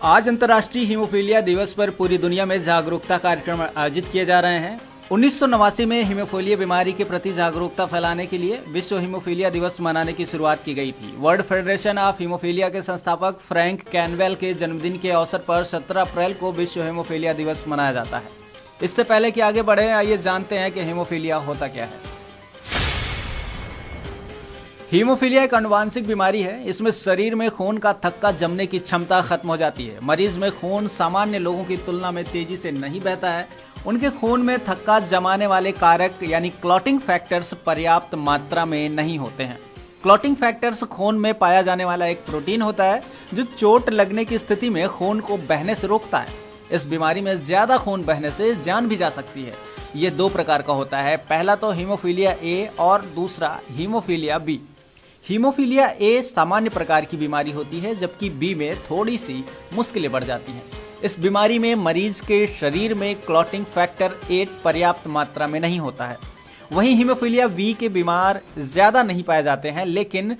आज अंतर्राष्ट्रीय हीमोफीलिया दिवस पर पूरी दुनिया में जागरूकता कार्यक्रम आयोजित किए जा रहे हैं। 1989 में हीमोफीलिया बीमारी के प्रति जागरूकता फैलाने के लिए विश्व हीमोफीलिया दिवस मनाने की शुरुआत की गई थी। वर्ल्ड फेडरेशन ऑफ हीमोफीलिया के संस्थापक फ्रैंक कैनवेल के जन्मदिन के अवसर पर 17 अप्रैल को विश्व हीमोफीलिया दिवस मनाया जाता है। इससे पहले कि आगे बढ़े, आइए जानते हैं कि हीमोफीलिया होता क्या है। हीमोफीलिया एक आनुवांशिक बीमारी है। इसमें शरीर में खून का थक्का जमने की क्षमता खत्म हो जाती है। मरीज में खून सामान्य लोगों की तुलना में तेजी से नहीं बहता है। उनके खून में थक्का जमाने वाले कारक यानी क्लॉटिंग फैक्टर्स पर्याप्त मात्रा में नहीं होते हैं। क्लॉटिंग फैक्टर्स खून में पाया जाने वाला एक प्रोटीन होता है जो चोट लगने की स्थिति में खून को बहने से रोकता है। इस बीमारी में ज्यादा खून बहने से जान भी जा सकती है। ये दो प्रकार का होता है, पहला तो हीमोफीलिया ए और दूसरा हीमोफीलिया बी। हीमोफीलिया ए सामान्य प्रकार की बीमारी होती है, जबकि बी में थोड़ी सी मुश्किलें बढ़ जाती हैं। इस बीमारी में मरीज के शरीर में क्लॉटिंग फैक्टर 8 पर्याप्त मात्रा में नहीं होता है। वहीं हीमोफीलिया बी के बीमार ज्यादा नहीं पाए जाते हैं, लेकिन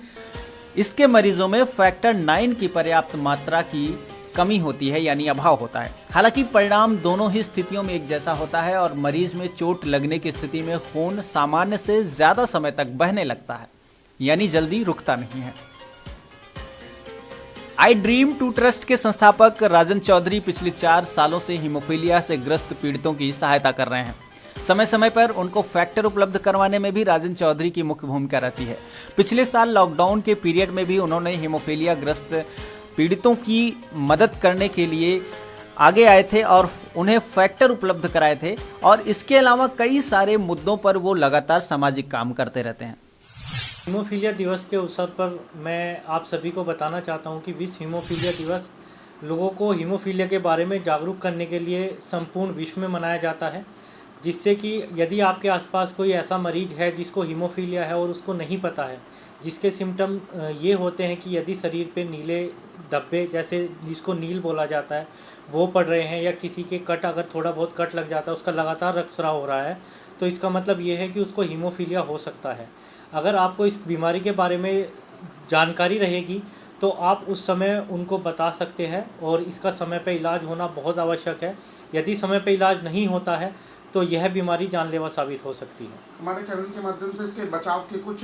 इसके मरीजों में फैक्टर 9 की पर्याप्त मात्रा की कमी होती है, यानी अभाव होता है। हालांकि परिणाम दोनों ही स्थितियों में एक जैसा होता है और मरीज में चोट लगने की स्थिति में खून सामान्य से ज्यादा समय तक बहने लगता है, यानी जल्दी रुकता नहीं है। आई ड्रीम टू ट्रस्ट के संस्थापक राजन चौधरी पिछले 4 सालों से हीमोफीलिया से ग्रस्त पीड़ितों की सहायता कर रहे हैं। समय समय पर उनको फैक्टर उपलब्ध करवाने में भी राजन चौधरी की मुख्य भूमिका रहती है। पिछले साल लॉकडाउन के पीरियड में भी उन्होंने हीमोफीलिया ग्रस्त पीड़ितों की मदद करने के लिए आगे आए थे और उन्हें फैक्टर उपलब्ध कराए थे। और इसके अलावा कई सारे मुद्दों पर वो लगातार सामाजिक काम करते रहते हैं। हीमोफीलिया दिवस के अवसर पर मैं आप सभी को बताना चाहता हूं कि विश्व हीमोफीलिया दिवस लोगों को हीमोफीलिया के बारे में जागरूक करने के लिए संपूर्ण विश्व में मनाया जाता है, जिससे कि यदि आपके आसपास कोई ऐसा मरीज है जिसको हीमोफीलिया है और उसको नहीं पता है, जिसके सिम्टम ये होते हैं कि यदि शरीर पे नीले धब्बे, जैसे जिसको नील बोला जाता है, वो पड़ रहे हैं, या किसी के कट, अगर थोड़ा बहुत कट लग जाता है, उसका लगातार रक्तस्राव हो रहा है, तो इसका मतलब ये है कि उसको हीमोफीलिया हो सकता है। अगर आपको इस बीमारी के बारे में जानकारी रहेगी तो आप उस समय उनको बता सकते हैं और इसका समय पे इलाज होना बहुत आवश्यक है। यदि समय पे इलाज नहीं होता है तो यह बीमारी जानलेवा साबित हो सकती है। हमारे चैनल के माध्यम से इसके बचाव के कुछ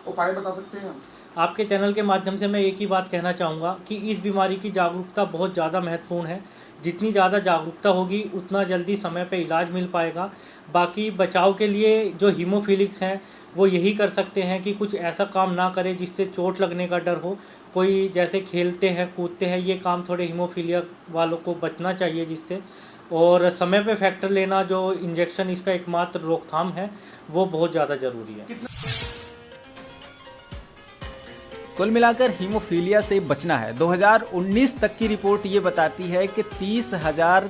उपाय बता सकते हैं? आपके चैनल के माध्यम से मैं एक ही बात कहना चाहूँगा कि इस बीमारी की जागरूकता बहुत ज़्यादा महत्वपूर्ण है। जितनी ज़्यादा जागरूकता होगी उतना जल्दी समय पे इलाज मिल पाएगा। बाकी बचाव के लिए जो हीमोफिलिक्स हैं वो यही कर सकते हैं कि कुछ ऐसा काम ना करें जिससे चोट लगने का डर हो। कोई जैसे खेलते हैं, कूदते हैं, ये काम थोड़े हीमोफीलिया वालों को बचना चाहिए जिससे। और समय पे फैक्टर लेना, जो इंजेक्शन इसका एकमात्र रोकथाम है, वो बहुत ज़्यादा ज़रूरी है। कुल मिलाकर हीमोफीलिया से बचना है। 2019 तक की रिपोर्ट ये बताती है कि 30,000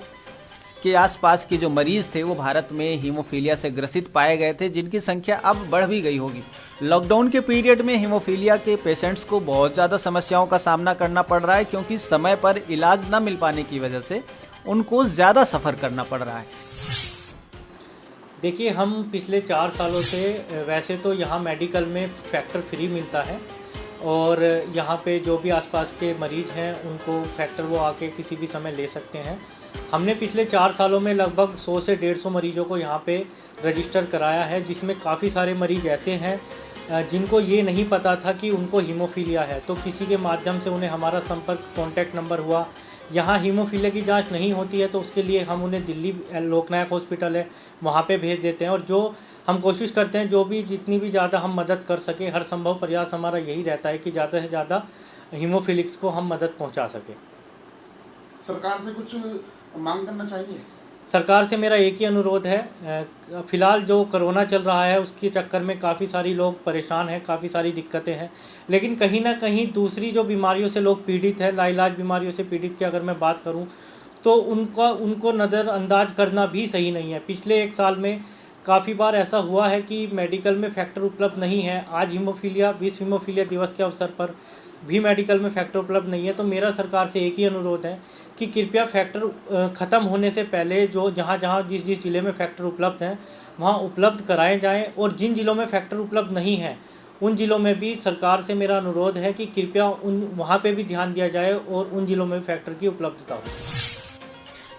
के आसपास के जो मरीज थे वो भारत में हीमोफीलिया से ग्रसित पाए गए थे, जिनकी संख्या अब बढ़ भी गई होगी। लॉकडाउन के पीरियड में हीमोफीलिया के पेशेंट्स को बहुत ज़्यादा समस्याओं का सामना करना पड़ रहा है, क्योंकि समय पर इलाज न मिल पाने की वजह से उनको ज़्यादा सफ़र करना पड़ रहा है। देखिए, हम पिछले 4 सालों से वैसे तो यहाँ मेडिकल में फैक्टर फ्री मिलता है और यहाँ पे जो भी आसपास के मरीज़ हैं उनको फैक्टर वो आके किसी भी समय ले सकते हैं। हमने पिछले 4 सालों में लगभग 100 से 150 मरीजों को यहाँ पे रजिस्टर कराया है, जिसमें काफ़ी सारे मरीज़ ऐसे हैं जिनको ये नहीं पता था कि उनको हीमोफीलिया है। तो किसी के माध्यम से उन्हें हमारा संपर्क, कॉन्टैक्ट नंबर हुआ। यहाँ हीमोफीलिया की जांच नहीं होती है तो उसके लिए हम उन्हें दिल्ली लोकनायक हॉस्पिटल है वहाँ पे भेज देते हैं। और जो हम कोशिश करते हैं, जो भी जितनी भी ज़्यादा हम मदद कर सकें, हर संभव प्रयास हमारा यही रहता है कि ज़्यादा से ज़्यादा हीमोफिलिक्स को हम मदद पहुँचा सकें। सरकार से कुछ मांग करना चाहिए? सरकार से मेरा एक ही अनुरोध है, फ़िलहाल जो कोरोना चल रहा है उसके चक्कर में काफ़ी सारी लोग परेशान हैं, काफ़ी सारी दिक्कतें हैं, लेकिन कहीं ना कहीं दूसरी जो बीमारियों से लोग पीड़ित हैं, लाइलाज बीमारियों से पीड़ित की अगर मैं बात करूं तो उनको नज़रअंदाज करना भी सही नहीं है। पिछले 1 साल में काफ़ी बार ऐसा हुआ है कि मेडिकल में फैक्टर उपलब्ध नहीं है। आज विश्व हीमोफीलिया दिवस के अवसर पर भी मेडिकल में फैक्टर उपलब्ध नहीं है। तो मेरा सरकार से एक ही अनुरोध है कि कृपया फैक्टर ख़त्म होने से पहले जो जहाँ जिस ज़िले में फैक्टर उपलब्ध हैं वहाँ उपलब्ध कराए जाएं, और जिन ज़िलों में फैक्टर उपलब्ध नहीं है उन ज़िलों में भी सरकार से मेरा अनुरोध है कि कृपया वहाँ पे भी ध्यान दिया जाए और उन ज़िलों में फैक्टर की उपलब्धता हो।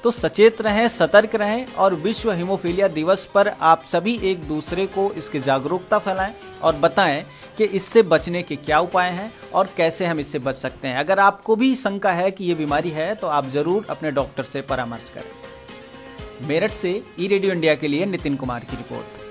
तो सचेत रहें, सतर्क रहें और विश्व हीमोफीलिया दिवस पर आप सभी एक दूसरे को इसकी जागरूकता फैलाएं और बताएं कि इससे बचने के क्या उपाय हैं और कैसे हम इससे बच सकते हैं। अगर आपको भी शंका है कि ये बीमारी है तो आप जरूर अपने डॉक्टर से परामर्श करें। मेरठ से ई रेडियो इंडिया के लिए नितिन कुमार की रिपोर्ट।